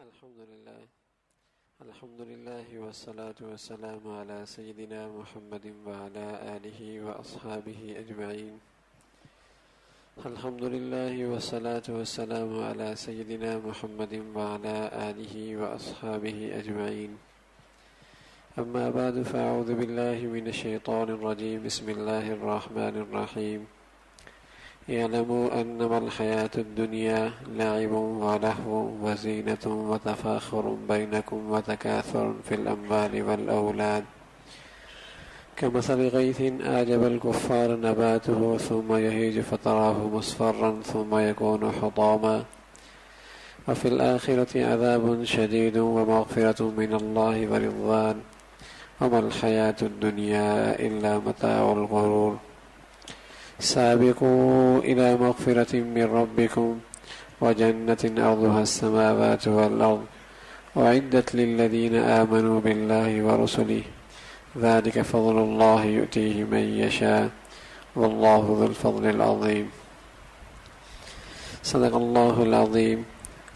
الحمد لله والصلاة والسلام على سيدنا محمد وعلى آله وأصحابه أجمعين. الحمد لله والصلاة والسلام على سيدنا محمد وعلى آله وأصحابه أجمعين. أما بعد فأعوذ بالله من الشيطان الرجيم. بسم الله الرحمن الرحيم. اعلموا انما الحياة الدنيا لعب ولهو وزينة وتفاخر بينكم وتكاثر في الأموال والأولاد كمثل غيث أعجب الكفار نباته ثم يهيج فتراه مصفرا ثم يكون حطاما وفي الآخرة عذاب شديد ومغفرة من الله ورضوان وما الحياة الدنيا إلا متاع الغرور. سابقوا إلى مغفرة من ربكم وجنة أرضها السماوات والأرض أعدت للذين آمنوا بالله ورسله ذلك فضل الله يؤتيه من يشاء والله ذو الفضل العظيم. صدق الله العظيم.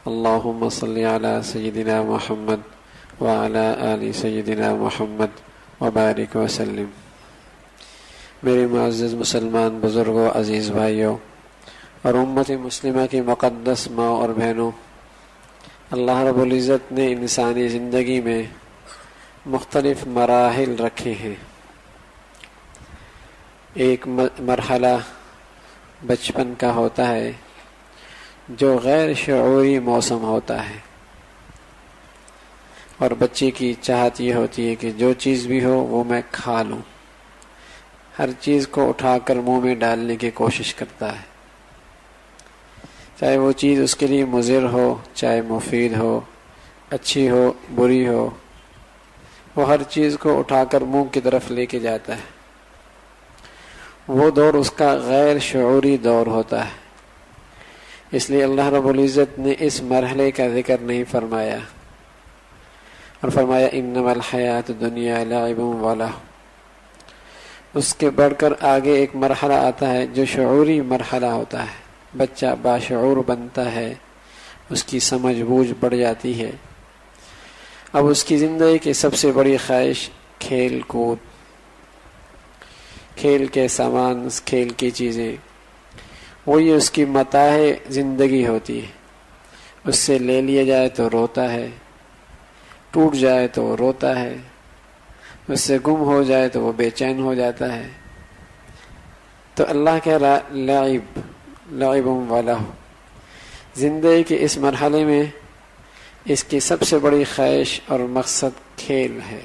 اللهم صل على سيدنا محمد وعلى آل سيدنا محمد وبارك وسلم. میرے معزز مسلمان بزرگوں، عزیز بھائیوں اور امت مسلمہ کی مقدس ماں اور بہنوں، اللہ رب العزت نے انسانی زندگی میں مختلف مراحل رکھے ہیں. ایک مرحلہ بچپن کا ہوتا ہے جو غیر شعوری موسم ہوتا ہے، اور بچے کی چاہت یہ ہوتی ہے کہ جو چیز بھی ہو وہ میں کھا لوں. ہر چیز کو اٹھا کر منہ میں ڈالنے کی کوشش کرتا ہے، چاہے وہ چیز اس کے لیے مضر ہو، چاہے مفید ہو، اچھی ہو، بری ہو، وہ ہر چیز کو اٹھا کر منہ کی طرف لے کے جاتا ہے. وہ دور اس کا غیر شعوری دور ہوتا ہے. اس لیے اللہ رب العزت نے اس مرحلے کا ذکر نہیں فرمایا اور فرمایا انما الحیات الدنیا لعب ولہو. اس کے بڑھ کر آگے ایک مرحلہ آتا ہے جو شعوری مرحلہ ہوتا ہے. بچہ باشعور بنتا ہے، اس کی سمجھ بوجھ بڑھ جاتی ہے. اب اس کی زندگی کی سب سے بڑی خواہش کھیل کود، کھیل کے سامان، کھیل کی چیزیں، وہی اس کی متاع زندگی ہوتی ہے. اس سے لے لیا جائے تو روتا ہے، ٹوٹ جائے تو روتا ہے، اس سے گم ہو جائے تو وہ بے چین ہو جاتا ہے. تو اللہ کہہ رہا لعب ولہو. زندگی کے اس مرحلے میں اس کی سب سے بڑی خواہش اور مقصد کھیل ہے.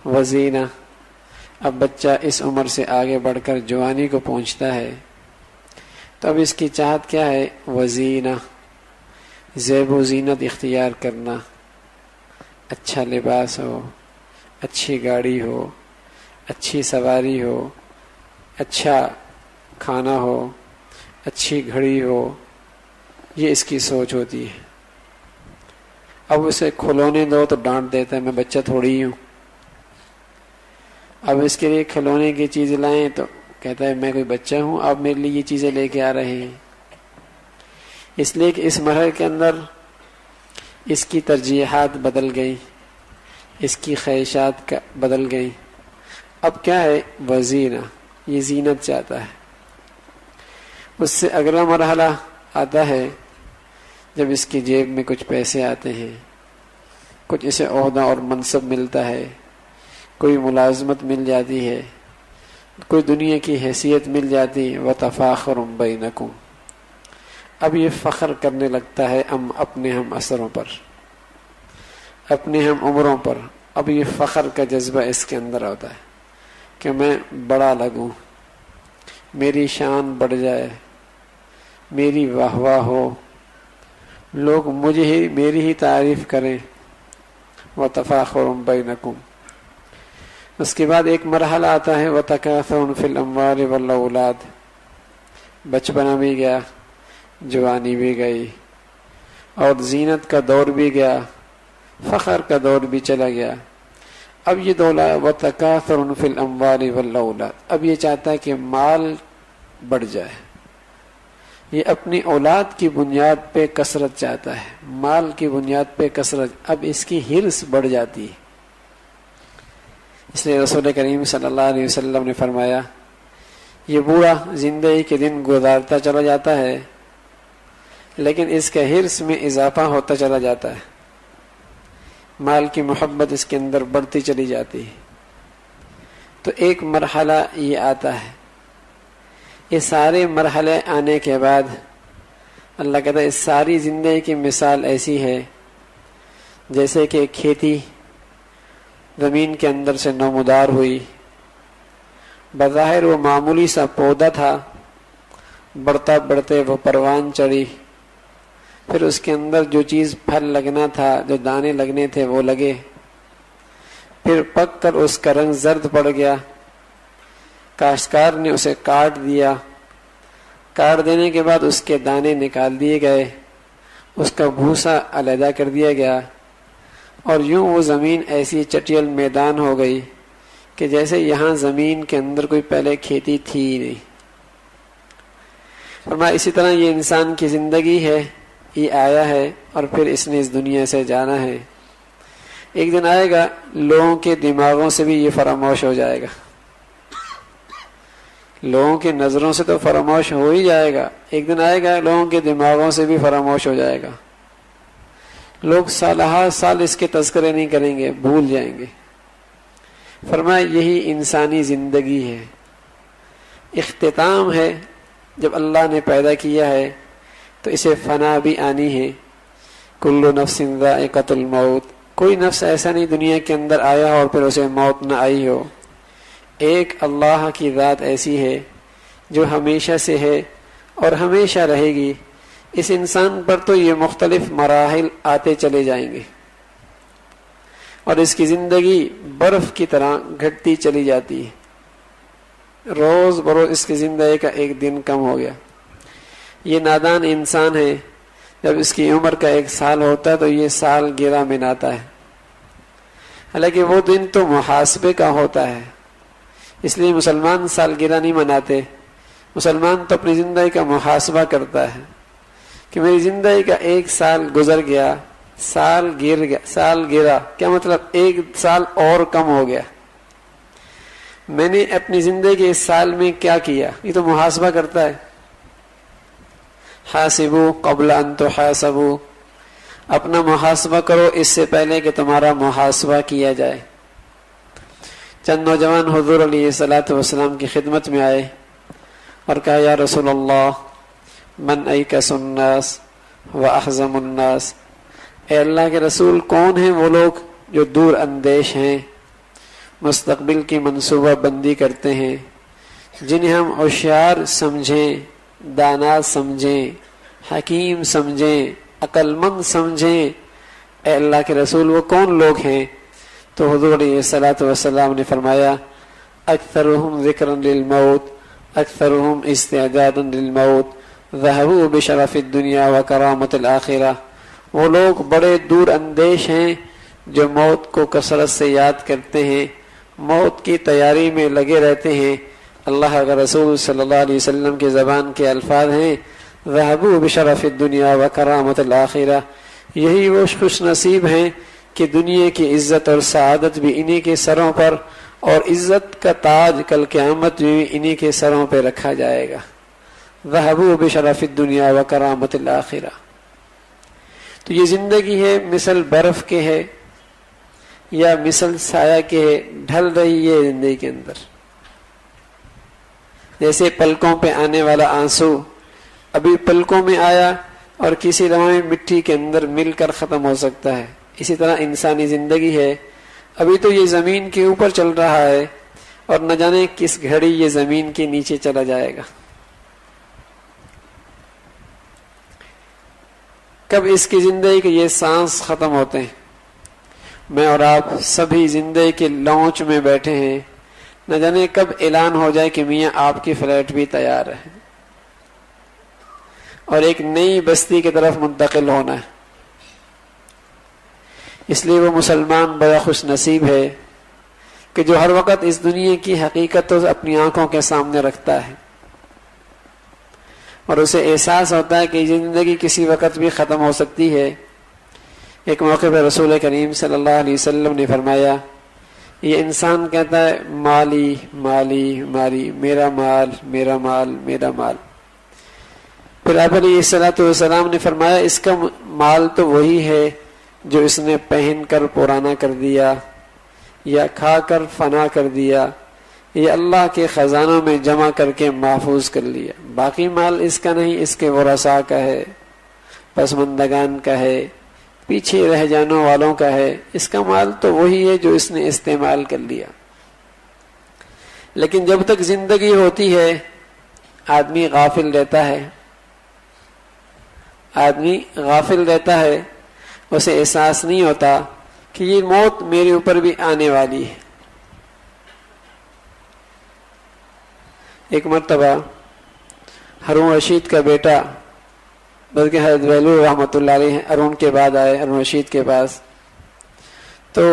وزینہ. اب بچہ اس عمر سے آگے بڑھ کر جوانی کو پہنچتا ہے تو اب اس کی چاہت کیا ہے؟ وزینہ، زیب و زینت اختیار کرنا. اچھا لباس ہو، اچھی گاڑی ہو، اچھی سواری ہو، اچھا کھانا ہو، اچھی گھڑی ہو. یہ اس کی سوچ ہوتی ہے. اب اسے کھلونے دو تو ڈانٹ دیتا ہے، میں بچہ تھوڑی ہی ہوں. اب اس کے لیے کھلونے کی چیز لائیں تو کہتا ہے میں کوئی بچہ ہوں، اب میرے لیے یہ چیزیں لے کے آ رہے ہیں. اس لیے کہ اس مرحلے کے اندر اس کی ترجیحات بدل گئی، اس کی خواہشات بدل گئی. اب کیا ہے؟ وزینہ. یہ زینت چاہتا ہے. اس سے اگلا مرحلہ آتا ہے جب اس کی جیب میں کچھ پیسے آتے ہیں، کچھ اسے عہدہ اور منصب ملتا ہے، کوئی ملازمت مل جاتی ہے، کوئی دنیا کی حیثیت مل جاتی. وتفاخر بینکم. اب یہ فخر کرنے لگتا ہے اپنے ہم اثروں پر، اپنے ہم عمروں پر. اب یہ فخر کا جذبہ اس کے اندر ہوتا ہے کہ میں بڑا لگوں، میری شان بڑھ جائے، میری واہ واہ ہو، لوگ میری ہی تعریف کریں. وتفاخر بینکم. اس کے بعد ایک مرحلہ آتا ہے وتکاثر فی الاموال والاولاد. بچپنا بھی گیا، جوانی بھی گئی، اور زینت کا دور بھی گیا، فخر کا دور بھی چلا گیا. اب یہ دولا وتکاثر فی الاموال والاولاد. اب یہ چاہتا ہے کہ مال بڑھ جائے، یہ اپنی اولاد کی بنیاد پہ کثرت چاہتا ہے، مال کی بنیاد پہ کثرت، اب اس کی ہرس بڑھ جاتی ہے۔ اس لیے رسول کریم صلی اللہ علیہ وسلم نے فرمایا یہ بوڑھا زندگی کے دن گزارتا چلا جاتا ہے لیکن اس کا ہرس میں اضافہ ہوتا چلا جاتا ہے، مال کی محبت اس کے اندر بڑھتی چلی جاتی ہے۔ تو ایک مرحلہ یہ آتا ہے، یہ سارے مرحلے آنے کے بعد اللہ کہتا ہے اس ساری زندگی کی مثال ایسی ہے جیسے کہ کھیتی زمین کے اندر سے نمودار ہوئی، بظاہر وہ معمولی سا پودا تھا، بڑھتا بڑھتے وہ پروان چڑھی، پھر اس کے اندر جو چیز پھل لگنا تھا، جو دانے لگنے تھے وہ لگے، پھر پک کر اس کا رنگ زرد پڑ گیا، کاشتکار نے اسے کاٹ دیا، کاٹ دینے کے بعد اس کے دانے نکال دیے گئے، اس کا بھوسا علیحدہ کر دیا گیا، اور یوں وہ زمین ایسی چٹیل میدان ہو گئی کہ جیسے یہاں زمین کے اندر کوئی پہلے کھیتی تھی ہی نہیں۔ فرمایا اسی طرح یہ انسان کی زندگی ہے، یہ آیا ہے اور پھر اس نے اس دنیا سے جانا ہے، ایک دن آئے گا لوگوں کے دماغوں سے بھی یہ فراموش ہو جائے گا، لوگوں کی نظروں سے تو فراموش ہو ہی جائے گا، ایک دن آئے گا لوگوں کے دماغوں سے بھی فراموش ہو جائے گا، لوگ سالہ سال اس کے تذکرے نہیں کریں گے، بھول جائیں گے۔ فرمایا یہی انسانی زندگی ہے، اختتام ہے، جب اللہ نے پیدا کیا ہے تو اسے فنا بھی آنی ہے، کل نفس ذائقۃ الموت، کوئی نفس ایسا نہیں دنیا کے اندر آیا ہو اور پھر اسے موت نہ آئی ہو، ایک اللہ کی ذات ایسی ہے جو ہمیشہ سے ہے اور ہمیشہ رہے گی، اس انسان پر تو یہ مختلف مراحل آتے چلے جائیں گے اور اس کی زندگی برف کی طرح گھٹتی چلی جاتی ہے، روز بروز اس کی زندگی کا ایک دن کم ہو گیا۔ یہ نادان انسان ہے، جب اس کی عمر کا 1 سال ہوتا ہے تو یہ سال گرہ مناتا ہے، حالانکہ وہ دن تو محاسبے کا ہوتا ہے، اس لیے مسلمان سال گرہ نہیں مناتے، مسلمان تو اپنی زندگی کا محاسبہ کرتا ہے کہ میری زندگی کا 1 سال گزر گیا، سال گر گیا، سال گرا، کیا مطلب 1 سال اور کم ہو گیا، میں نے اپنی زندگی کے اس سال میں کیا کیا، یہ تو محاسبہ کرتا ہے۔ حاسبو قبل ان تحاسبو، اپنا محاسبہ کرو اس سے پہلے کہ تمہارا محاسبہ کیا جائے۔ چند نوجوان حضور علیہ الصلوۃ والسلام کی خدمت میں آئے اور کہا یا رسول اللہ من ایکس الناس واحزم الناس، اے اللہ کے رسول کون ہیں وہ لوگ جو دور اندیش ہیں، مستقبل کی منصوبہ بندی کرتے ہیں، جنہیں ہم ہوشیار سمجھیں، دانا سمجھیں، حکیم سمجھیں، عقل مند سمجھیں، اے اللہ کے رسول وہ کون لوگ ہیں؟ تو حضور علیہ الصلوۃ والسلام نے فرمایا اکثرهم ذکرا للموت اکثرهم استعدادا للموت ذهبوا بشرف الدنیا وکرامت الآخرہ، وہ لوگ بڑے دور اندیش ہیں جو موت کو کثرت سے یاد کرتے ہیں، موت کی تیاری میں لگے رہتے ہیں۔ اللہ کا رسول صلی اللہ علیہ وسلم کی زبان کے الفاظ ہیں ذهبوا بشرف الدنیا وکرامت الآخرہ، یہی وہ خوش نصیب ہیں کہ دنیا کی عزت اور سعادت بھی انہی کے سروں پر اور عزت کا تاج کل قیامت میں بھی انہی کے سروں پہ رکھا جائے گا۔ ذهبوا بشرف الدنیا وکرامت الآخرہ۔ تو یہ زندگی ہے مثل برف کے ہے یا مثل سایہ کے ہے، ڈھل رہی ہے زندگی کے اندر، جیسے پلکوں پہ آنے والا آنسو ابھی پلکوں میں آیا اور کسی لمحے مٹی کے اندر مل کر ختم ہو سکتا ہے، اسی طرح انسانی زندگی ہے، ابھی تو یہ زمین کے اوپر چل رہا ہے اور نہ جانے کس گھڑی یہ زمین کے نیچے چلا جائے گا، کب اس کی زندگی کے یہ سانس ختم ہوتے ہیں۔ میں اور آپ سبھی زندگی کے لانچ میں بیٹھے ہیں، نہ جانے کب اعلان ہو جائے کہ میاں آپ کی فلائٹ بھی تیار ہے اور ایک نئی بستی کی طرف منتقل ہونا ہے۔ اس لیے وہ مسلمان بڑا خوش نصیب ہے کہ جو ہر وقت اس دنیا کی حقیقت اپنی آنکھوں کے سامنے رکھتا ہے، اور اسے احساس ہوتا ہے کہ زندگی کسی وقت بھی ختم ہو سکتی ہے۔ ایک موقع پر رسول کریم صلی اللہ علیہ وسلم نے فرمایا، یہ انسان کہتا ہے مالی مالی مالی، میرا مال میرا مال میرا مال۔ پھر آپ علیہ الصلوۃ والسلام نے فرمایا، اس کا مال تو وہی ہے جو اس نے پہن کر پرانا کر دیا یا کھا کر فنا کر دیا یا اللہ کے خزانوں میں جمع کر کے محفوظ کر لیا۔ باقی مال اس کا نہیں، اس کے ورثاء کا ہے، پسماندگان کا ہے، پیچھے رہ جانے والوں کا ہے۔ اس کا مال تو وہی ہے جو اس نے استعمال کر لیا۔ لیکن جب تک زندگی ہوتی ہے آدمی غافل رہتا ہے، آدمی غافل رہتا ہے، اسے احساس نہیں ہوتا کہ یہ موت میرے اوپر بھی آنے والی ہے۔ ایک مرتبہ ہارون رشید کا بیٹا، بلکہ حضرت بہلول رحمۃ اللہ علیہ ہارون کے بعد آئے ہارون رشید کے پاس، تو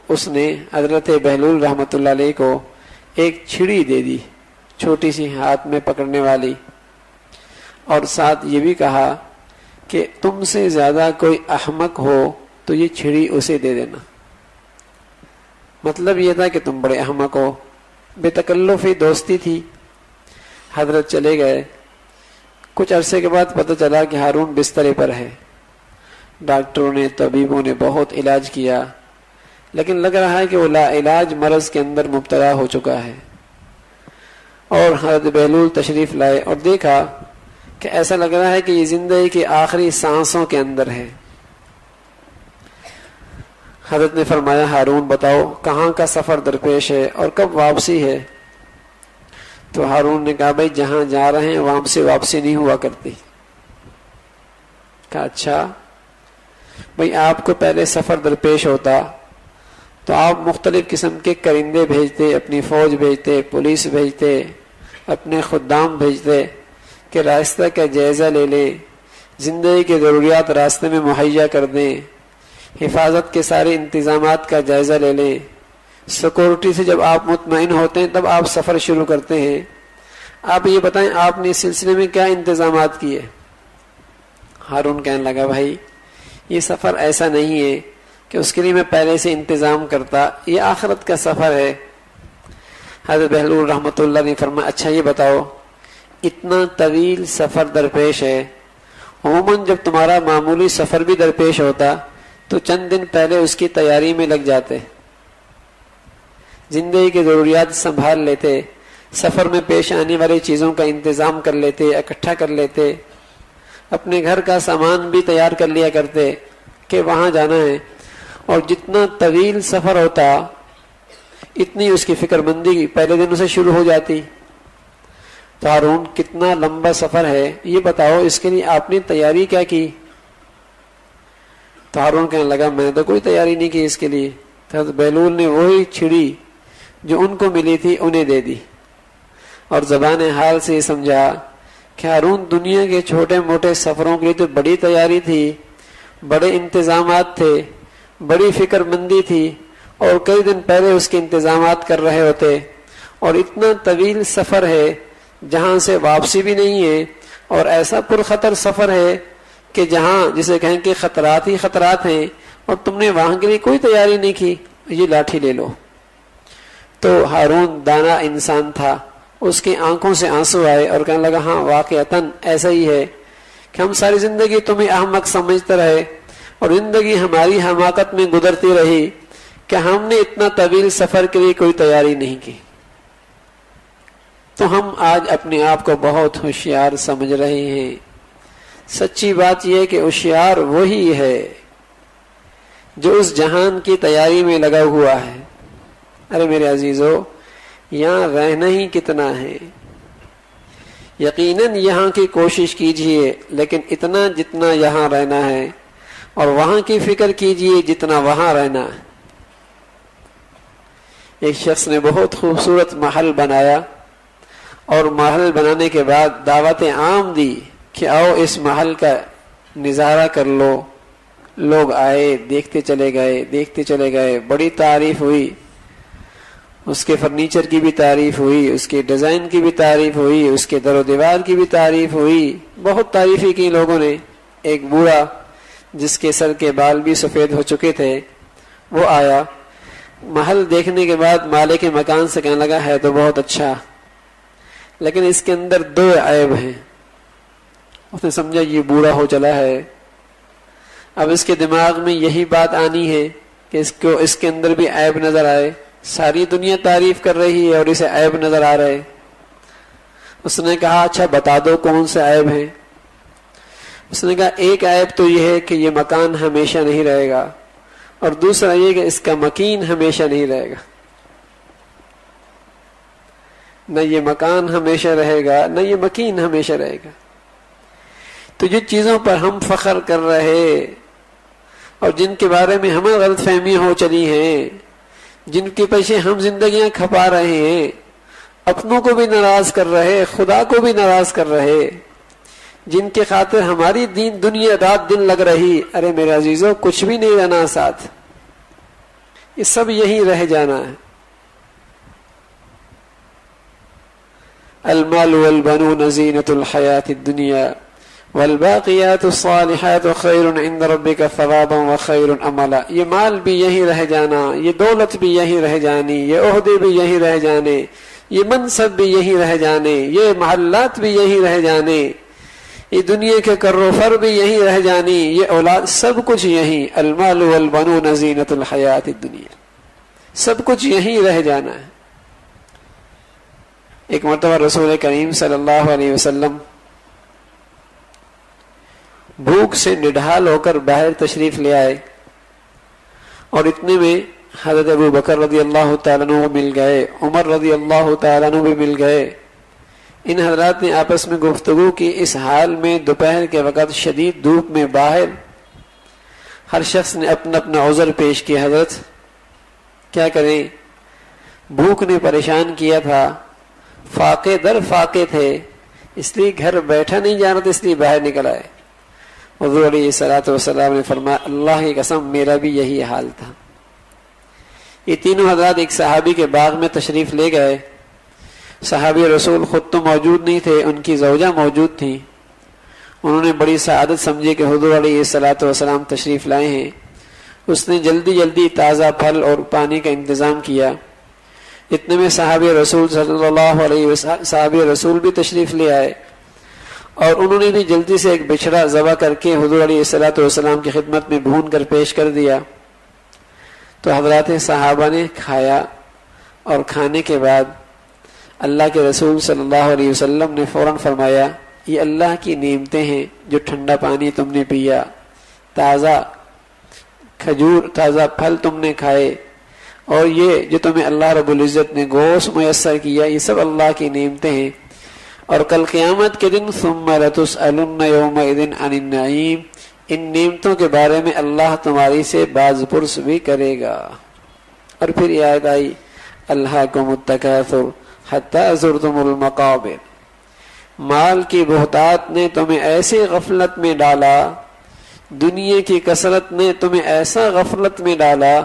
اس نے حضرت بہلول رحمۃ اللہ علیہ کو ایک چھڑی دے دی، چھوٹی سی ہاتھ میں پکڑنے والی، اور ساتھ یہ بھی کہا کہ تم سے زیادہ کوئی احمق ہو تو یہ چھڑی اسے دے دینا۔ مطلب یہ تھا کہ تم بڑے احمق ہو۔ بے تکلفی دوستی تھی۔ حضرت چلے گئے۔ کچھ عرصے کے بعد پتہ چلا کہ ہارون بسترے پر ہے۔ ڈاکٹروں نے، طبیبوں نے بہت علاج کیا، لیکن لگ رہا ہے کہ وہ لا علاج مرض کے اندر مبتلا ہو چکا ہے۔ اور حضرت بہلول تشریف لائے اور دیکھا کہ ایسا لگ رہا ہے کہ یہ زندگی کی آخری سانسوں کے اندر ہے۔ حضرت نے فرمایا، ہارون بتاؤ کہاں کا سفر درپیش ہے اور کب واپسی ہے؟ تو ہارون نے کہا، بھائی جہاں جا رہے ہیں وہاں سے واپسی نہیں ہوا کرتی۔ کہا اچھا، بھائی آپ کو پہلے سفر درپیش ہوتا تو آپ مختلف قسم کے کرندے بھیجتے، اپنی فوج بھیجتے، پولیس بھیجتے، اپنے خدام بھیجتے کہ راستہ کا جائزہ لے لیں، زندگی کی ضروریات راستے میں مہیا کر دیں، حفاظت کے سارے انتظامات کا جائزہ لے لیں۔ سیکورٹی سے جب آپ مطمئن ہوتے ہیں تب آپ سفر شروع کرتے ہیں۔ آپ یہ بتائیں آپ نے اس سلسلے میں کیا انتظامات کیے؟ ہارون کہنے لگا، بھائی یہ سفر ایسا نہیں ہے کہ اس کے لیے میں پہلے سے انتظام کرتا، یہ آخرت کا سفر ہے۔ حضرت بہلول رحمۃ اللہ نے فرمایا، اچھا یہ بتاؤ اتنا طویل سفر درپیش ہے، عموماً جب تمہارا معمولی سفر بھی درپیش ہوتا تو چند دن پہلے اس کی تیاری میں لگ جاتے، زندگی کی ضروریات سنبھال لیتے، سفر میں پیش آنے والی چیزوں کا انتظام کر لیتے، اکٹھا کر لیتے، اپنے گھر کا سامان بھی تیار کر لیا کرتے کہ وہاں جانا ہے۔ اور جتنا طویل سفر ہوتا اتنی اس کی فکر مندی پہلے دن سے شروع ہو جاتی۔ تو ہارون کتنا لمبا سفر ہے یہ بتاؤ، اس کے لیے آپ نے تیاری کیا کی؟ تو ہارون کہنے لگا، میں نے تو کوئی تیاری نہیں کی اس کے لیے۔ تو بہلول نے وہی چھڑی جو ان کو ملی تھی انہیں دے دی، اور زبان حال سے یہ سمجھا کہ ہارون دنیا کے چھوٹے موٹے سفروں کے لیے تو بڑی تیاری تھی، بڑے انتظامات تھے، بڑی فکر مندی تھی، اور کئی دن پہلے اس کے انتظامات کر رہے ہوتے، اور اتنا طویل سفر ہے جہاں سے واپسی بھی نہیں ہے، اور ایسا پرخطر سفر ہے کہ جہاں جسے کہیں کہ خطرات ہی خطرات ہیں، اور تم نے وہاں کے لیے کوئی تیاری نہیں کی، یہ لاٹھی لے لو۔ تو ہارون دانا انسان تھا، اس کی آنکھوں سے آنسو آئے اور کہنے لگا، ہاں واقعتاً ایسا ہی ہے کہ ہم ساری زندگی تمہیں احمق سمجھتے رہے، اور زندگی ہماری حماقت میں گزرتی رہی کہ ہم نے اتنا طویل سفر کے لیے کوئی تیاری نہیں کی۔ تو ہم آج اپنے آپ کو بہت ہوشیار سمجھ رہے ہیں۔ سچی بات یہ ہے کہ ہوشیار وہی ہے جو اس جہان کی تیاری میں لگا ہوا ہے۔ ارے میرے عزیزو، یہاں رہنا ہی کتنا ہے، یقیناً یہاں کی کوشش کیجئے، لیکن اتنا جتنا یہاں رہنا ہے، اور وہاں کی فکر کیجئے جتنا وہاں رہنا ہے۔ ایک شخص نے بہت خوبصورت محل بنایا، اور محل بنانے کے بعد دعوت عام دی کہ آؤ اس محل کا نظارہ کر لو۔ لوگ آئے، دیکھتے چلے گئے، بڑی تعریف ہوئی، اس کے فرنیچر کی بھی تعریف ہوئی، اس کے ڈیزائن کی بھی تعریف ہوئی، اس کے در و دیوار کی بھی تعریف ہوئی، بہت تعریفیں کی لوگوں نے۔ ایک بوڑھا جس کے سر کے بال بھی سفید ہو چکے تھے وہ آیا، محل دیکھنے کے بعد مالک مکان سے کہنے لگا ہے تو بہت اچھا، لیکن اس کے اندر 2 عیب ہیں۔ اس نے سمجھا یہ بوڑھا ہو چلا ہے، اب اس کے دماغ میں یہی بات آنی ہے کہ اس کے اندر بھی عیب نظر آئے۔ ساری دنیا تعریف کر رہی ہے اور اسے عیب نظر آ رہے۔ اس نے کہا اچھا بتا دو کون سے عیب ہیں۔ اس نے کہا ایک عیب تو یہ ہے کہ یہ مکان ہمیشہ نہیں رہے گا، اور دوسرا یہ کہ اس کا مکین ہمیشہ نہیں رہے گا۔ نہ یہ مکان ہمیشہ رہے گا نہ یہ مکین ہمیشہ رہے گا۔ تو جن چیزوں پر ہم فخر کر رہے اور جن کے بارے میں ہمیں غلط فہمیاں ہو چلی ہیں، جن کے پیچھے ہم زندگیاں کھپا رہے ہیں، اپنوں کو بھی ناراض کر رہے، خدا کو بھی ناراض کر رہے، جن کے خاطر ہماری دنیا رات دن لگ رہی، ارے میرے عزیزوں کچھ بھی نہیں رہنا ساتھ، یہ سب یہی رہ جانا ہے۔ المال والبنون زینۃ الحیات الدنیا والباقیات الصالحات خیر عند ربک ثوابا وخیر عملا۔ یہ مال بھی یہی رہ جانا، یہ دولت بھی یہی رہ جانی، یہ عہدے بھی یہی رہ جانے، یہ منصب بھی یہی رہ جانے، یہ محلات بھی یہی رہ جانے، یہ دنیا کے کر و فر بھی یہی رہ جانی، یہ اولاد سب کچھ یہی۔ المال والبنون زینۃ الحیات الدنیا، سب کچھ یہی رہ جانا ہے۔ ایک مرتبہ رسول کریم صلی اللہ علیہ وسلم بھوک سے نڈھال ہو کر باہر تشریف لے آئے، اور اتنے میں حضرت ابو بکر رضی اللہ تعالیٰ عنہ مل گئے، عمر رضی اللہ تعالیٰ عنہ بھی مل گئے۔ ان حضرات نے آپس میں گفتگو کی۔ اس حال میں دوپہر کے وقت شدید دھوپ میں باہر ہر شخص نے اپنا اپنا عذر پیش کیا، حضرت کیا کریں، بھوک نے پریشان کیا تھا، فاقے در فاقے تھے، اس لیے گھر بیٹھا نہیں جانا تھا، اس لیے باہر نکل آئے۔ حضور علیہ الصلوۃ والسلام نے فرمایا اللہ کی قسم میرا بھی یہی حال تھا۔ یہ تینوں حضرات ایک صحابی کے باغ میں تشریف لے گئے۔ صحابی رسول خود تو موجود نہیں تھے، ان کی زوجہ موجود تھیں۔ انہوں نے بڑی سعادت سمجھی کہ حضور علیہ الصلوۃ والسلام تشریف لائے ہیں۔ اس نے جلدی جلدی تازہ پھل اور پانی کا انتظام کیا۔ اتنے میں صحابی رسول صلی اللہ علیہ وسلم صحابی رسول بھی تشریف لے آئے، اور انہوں نے بھی جلدی سے ایک بچھڑا ذبح کر کے حضور علیہ الصلوۃ والسلام کی خدمت میں بھون کر پیش کر دیا۔ تو حضرات صحابہ نے کھایا، اور کھانے کے بعد اللہ کے رسول صلی اللہ علیہ وسلم نے فوراً فرمایا یہ اللہ کی نعمتیں ہیں، جو ٹھنڈا پانی تم نے پیا، تازہ کھجور تازہ پھل تم نے کھائے، اور یہ جو تمہیں اللہ رب العزت نے گوشت میسر کیا، یہ سب اللہ کی نعمتیں ہیں۔ اور کل قیامت کے دن ثم لتسألن یومئذ عن النعیم، ان نعمتوں کے بارے میں اللہ تمہاری سے باز پرس بھی کرے گا۔ اور پھر یہ آیت آئی الہاکم التکاثر حتی زرتم المقابر، مال کی بہتات نے تمہیں ایسے غفلت میں ڈالا، دنیا کی کثرت نے تمہیں ایسا غفلت میں ڈالا،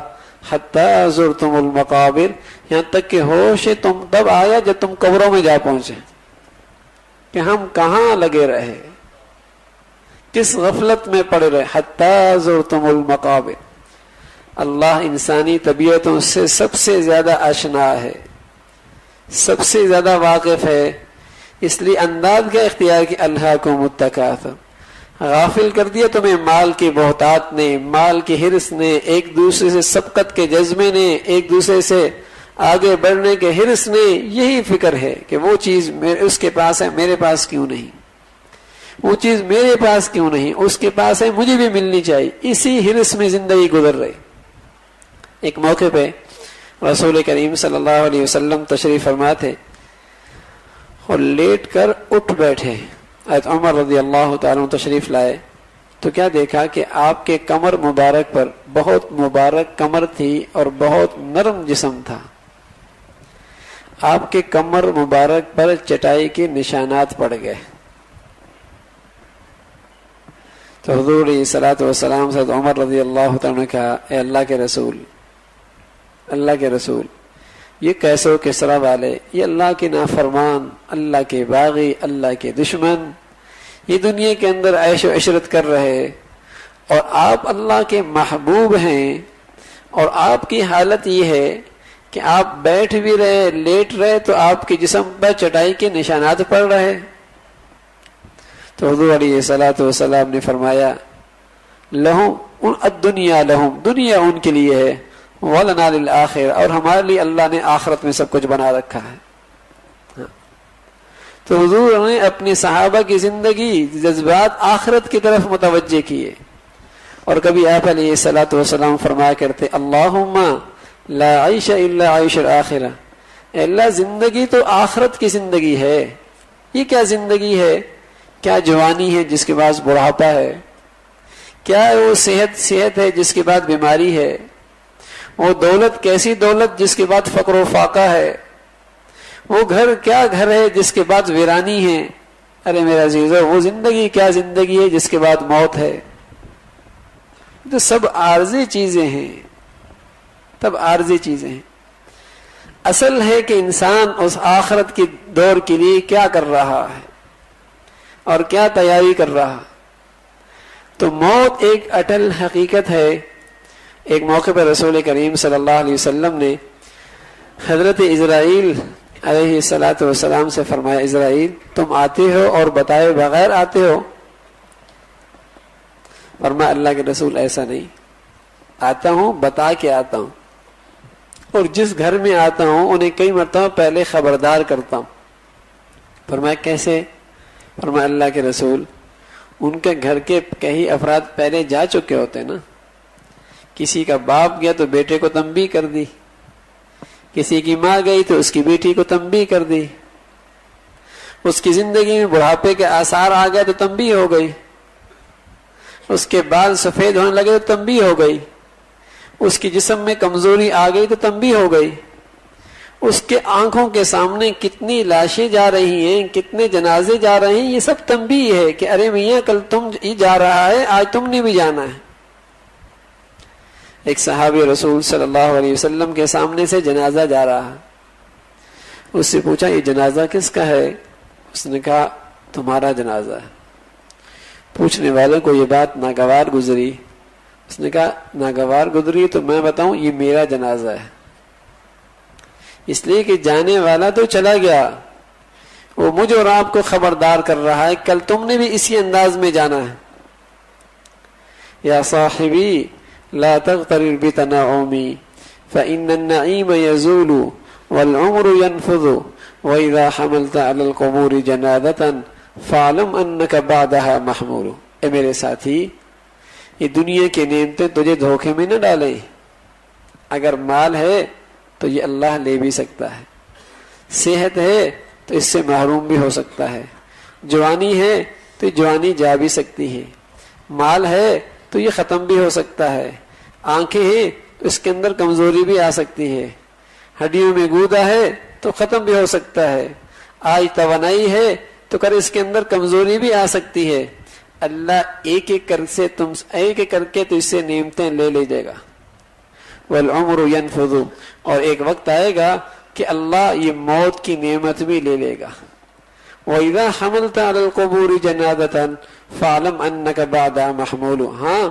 حتی زرتم المقابر، یہاں تک کہ ہوش تم تب آیا جب تم قبروں میں جا پہنچے کہ ہم کہاں لگے رہے، کس غفلت میں پڑے رہے۔ حتی زرتم المقابر، اللہ انسانی طبیعتوں سے سب سے زیادہ آشنا ہے، سب سے زیادہ واقف ہے، اس لیے انداز کا اختیار کہ الہاکم التکاثر، غافل کر دیا تمہیں مال کی بہتات نے، مال کی حرص نے، ایک دوسرے سے سبقت کے جذبے نے، ایک دوسرے سے آگے بڑھنے کے حرص نے۔ یہی فکر ہے کہ وہ چیز اس کے پاس ہے میرے پاس کیوں نہیں، وہ چیز میرے پاس کیوں نہیں، اس کے پاس ہے مجھے بھی ملنی چاہیے، اسی حرص میں زندگی گزر رہی۔ ایک موقع پہ رسول کریم صلی اللہ علیہ وسلم تشریف فرما تھے اور لیٹ کر اٹھ بیٹھے، حضرت عمر رضی اللہ تعالیٰ عنہ تشریف لائے تو کیا دیکھا کہ آپ کے کمر مبارک پر، بہت مبارک کمر تھی اور بہت نرم جسم تھا، آپ کے کمر مبارک پر چٹائی کے نشانات پڑ گئے۔ تو حضور علیہ الصلوۃ والسلام سے عمر رضی اللہ تعالیٰ نے کہا اے اللہ کے رسول، اللہ کے رسول، یہ کیسے و کسرا والے، یہ اللہ کے نافرمان، اللہ کے باغی، اللہ کے دشمن، یہ دنیا کے اندر عیش و عشرت کر رہے، اور آپ اللہ کے محبوب ہیں، اور آپ کی حالت یہ ہے کہ آپ بیٹھ بھی رہے، لیٹ رہے تو آپ کے جسم پر چٹائی کے نشانات پڑ رہے۔ تو حضور علیہ الصلوۃ والسلام نے فرمایا لہم الدنیا لہم، دنیا ان کے لیے ہے، ولنا للآخرہ، اور ہمارے لیے اللہ نے آخرت میں سب کچھ بنا رکھا ہے۔ تو حضور نے اپنے صحابہ کی زندگی، جذبات آخرت کی طرف متوجہ کیے، اور کبھی آپ علیہ الصلوۃ والسلام فرمایا کرتے اللہم لا عیش الا عیش الآخرہ، اے اللہ زندگی تو آخرت کی زندگی ہے۔ یہ کیا زندگی ہے؟ کیا جوانی ہے جس کے بعد بڑھاپا ہے؟ کیا وہ صحت ہے جس کے بعد بیماری ہے؟ وہ دولت کیسی دولت جس کے بعد فقر و فاقہ ہے؟ وہ گھر کیا گھر ہے جس کے بعد ویرانی ہے؟ ارے میرا عزیزو، وہ زندگی کیا زندگی ہے جس کے بعد موت ہے؟ تو سب عارضی چیزیں ہیں، تب عارضی چیزیں ہیں۔ اصل ہے کہ انسان اس آخرت کی دور کے لیے کیا کر رہا ہے اور کیا تیاری کر رہا۔ تو موت ایک اٹل حقیقت ہے۔ ایک موقع پر رسول کریم صلی اللہ علیہ وسلم نے حضرت اسرائیل علیہ الصلوۃ والسلام سے فرمایا اسرائیل تم آتے ہو اور بتائے بغیر آتے ہو؟ فرمایا اللہ کے رسول ایسا نہیں، آتا ہوں بتا کے آتا ہوں، اور جس گھر میں آتا ہوں انہیں کئی مرتبہ پہلے خبردار کرتا ہوں۔ فرمایا کیسے؟ فرمایا اللہ کے رسول ان کے گھر کے کئی افراد پہلے جا چکے ہوتے نا، کسی کا باپ گیا تو بیٹے کو تنبیہ کر دی، کسی کی ماں گئی تو اس کی بیٹی کو تنبیہ کر دی، اس کی زندگی میں بڑھاپے کے آثار آ گئے تو تنبیہ ہو گئی، اس کے بال سفید ہونے لگے تو تنبیہ ہو گئی، اس کی جسم میں کمزوری آ گئی تو تنبیہ ہو گئی، اس کے آنکھوں کے سامنے کتنی لاشیں جا رہی ہیں، کتنے جنازے جا رہے ہیں، یہ سب تنبیہ ہے کہ ارے میاں کل تم جا رہا ہے، آج تم نے بھی جانا ہے۔ ایک صحابی رسول صلی اللہ علیہ وسلم کے سامنے سے جنازہ جا رہا، اس سے پوچھا یہ جنازہ کس کا ہے؟ اس نے کہا تمہارا جنازہ ہے۔ پوچھنے والوں کو یہ بات ناگوار گزری، اس نے کہا ناگوار گزری تو میں بتاؤں یہ میرا جنازہ ہے، اس لیے کہ جانے والا تو چلا گیا، وہ مجھ اور آپ کو خبردار کر رہا ہے کل تم نے بھی اسی انداز میں جانا ہے۔ یا صاحبی لا تغترر بتنعمی فإن النعیم یزول والعمر ينفذ وإذا حملت على القبور جنازة فاعلم انك بعدها محمول۔ اے میرے ساتھی، یہ دنیا کی نعمتیں تجھے دھوکے میں نہ ڈالیں۔ اگر مال ہے تو یہ اللہ لے بھی سکتا ہے، صحت ہے تو اس سے محروم بھی ہو سکتا ہے، جوانی ہے تو جوانی جا بھی سکتی ہے، مال ہے تو یہ ختم بھی ہو سکتا ہے، آنکھیں ہیں تو اس کے اندر کمزوری بھی آ سکتی ہے، ہڈیوں میں گودا ہے تو ختم بھی ہو سکتا ہے، آج توانائی ہے تو کر اس کے اندر کمزوری بھی آ سکتی ہے۔ اللہ ایک ایک کر کے تو اس سے نعمتیں لے جائے گا۔ والعمر ينفذ، اور ایک وقت آئے گا کہ اللہ یہ موت کی نعمت بھی لے گا۔ وَإِذَا حَمَلْتَ عَلَى الْقُبُورِ جَنَازَةً فَاعْلَمْ أَنَّكَ بَعْدَهَا مَحْمُولٌ۔ ہاں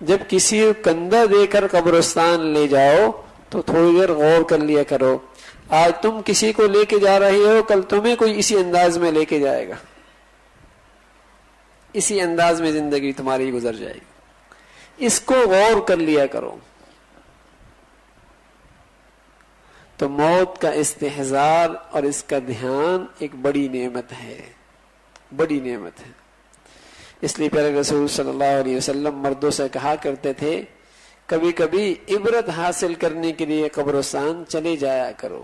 جب کسی کندھا دے کر قبرستان لے جاؤ تو تھوڑی دیر غور کر لیا کرو، آج تم کسی کو لے کے جا رہی ہو، کل تمہیں کوئی اسی انداز میں لے کے جائے گا، اسی انداز میں زندگی تمہاری گزر جائے گی، اس کو غور کر لیا کرو۔ تو موت کا استحضار اور اس کا دھیان ایک بڑی نعمت ہے، بڑی نعمت ہے۔ اس لیے پیارے رسول صلی اللہ علیہ وسلم مردوں سے کہا کرتے تھے کبھی کبھی عبرت حاصل کرنے کے لیے قبرستان چلے جایا کرو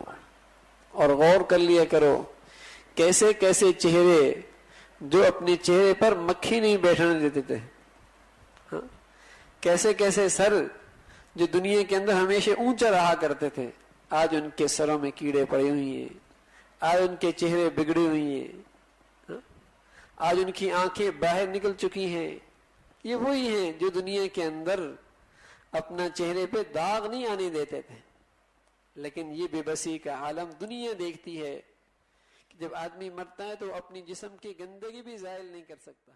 اور غور کر لیا کرو، کیسے کیسے چہرے جو اپنے چہرے پر مکھی نہیں بیٹھنے دیتے تھے، کیسے کیسے سر جو دنیا کے اندر ہمیشہ اونچا رہا کرتے تھے، آج ان کے سروں میں کیڑے پڑے ہوئی ہیں، آج ان کے چہرے بگڑے ہوئی ہیں، آج ان کی آنکھیں باہر نکل چکی ہیں۔ یہ وہی ہیں جو دنیا کے اندر اپنا چہرے پہ داغ نہیں آنے دیتے تھے، لیکن یہ بے بسی کا عالم دنیا دیکھتی ہے کہ جب آدمی مرتا ہے تو وہ اپنی جسم کی گندگی بھی زائل نہیں کر سکتا.